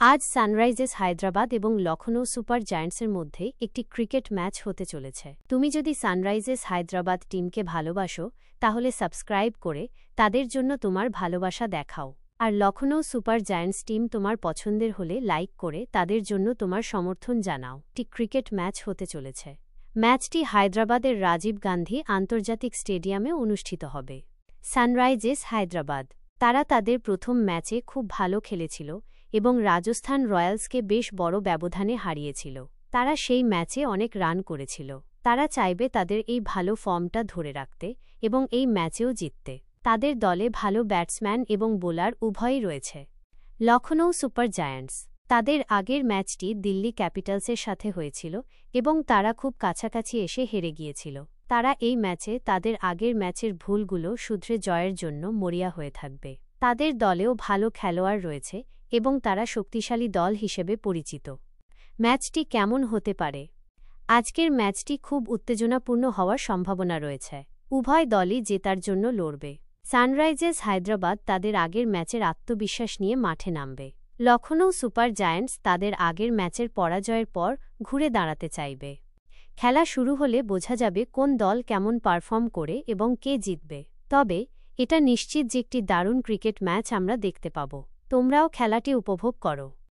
আজ সানরাইজার্স হায়দ্রাবাদ এবং লখনৌ সুপার জায়ান্টসের মধ্যে একটি ক্রিকেট ম্যাচ হতে চলেছে। তুমি যদি সানরাইজার্স হায়দ্রাবাদ টিমকে ভালোবাসো তাহলে সাবস্ক্রাইব করে তাদের জন্য তোমার ভালোবাসা দেখাও, আর লখনৌ সুপার জায়ান্টস টিম তোমার পছন্দের হলে লাইক করে তাদের জন্য তোমার সমর্থন জানাও। একটি ক্রিকেট ম্যাচ হতে চলেছে। ম্যাচটি হায়দ্রাবাদের রাজীব গান্ধী আন্তর্জাতিক স্টেডিয়ামে অনুষ্ঠিত হবে। সানরাইজার্স হায়দ্রাবাদ তারা তাদের প্রথম ম্যাচে খুব ভালো খেলেছিল এবং রাজস্থান রয়্যালসকে বেশ বড় ব্যবধানে হারিয়েছিল। তারা সেই ম্যাচে অনেক রান করেছিল। তারা চাইবে তাদের এই ভালো ফর্মটা ধরে রাখতে এবং এই ম্যাচেও জিততে। তাদের দলে ভালো ব্যাটসম্যান এবং বোলার উভয়ই রয়েছে। লখনৌ সুপার জায়ান্টস তাদের আগের ম্যাচটি দিল্লি ক্যাপিটালসের সাথে হয়েছিল এবং তারা খুব কাছাকাছি এসে হেরে গিয়েছিল। তারা এই ম্যাচে তাদের আগের ম্যাচের ভুলগুলো শুধরে জয়ের জন্য মরিয়া হয়ে থাকবে। তাদের দলেও ভালো খেলোয়াড় রয়েছে এবং তারা শক্তিশালী দল হিসেবে পরিচিত। ম্যাচটি কেমন হতে পারে? আজকের ম্যাচটি খুব উত্তেজনাপূর্ণ হওয়ার সম্ভাবনা রয়েছে। উভয় দলই জেতার জন্য লড়বে। সানরাইজার্স হায়দ্রাবাদ তাদের আগের ম্যাচের আত্মবিশ্বাস নিয়ে মাঠে নামবে। লখনৌ সুপার জায়ান্টস তাদের আগের ম্যাচের পরাজয়ের পর ঘুরে দাঁড়াতে চাইবে। খেলা শুরু হলে বোঝা যাবে কোন দল কেমন পারফর্ম করে এবং কে জিতবে। তবে এটা নিশ্চিত যে একটি দারুণ ক্রিকেট ম্যাচ আমরা দেখতে পাব। তোমরাও খেলাটি উপভোগ করো।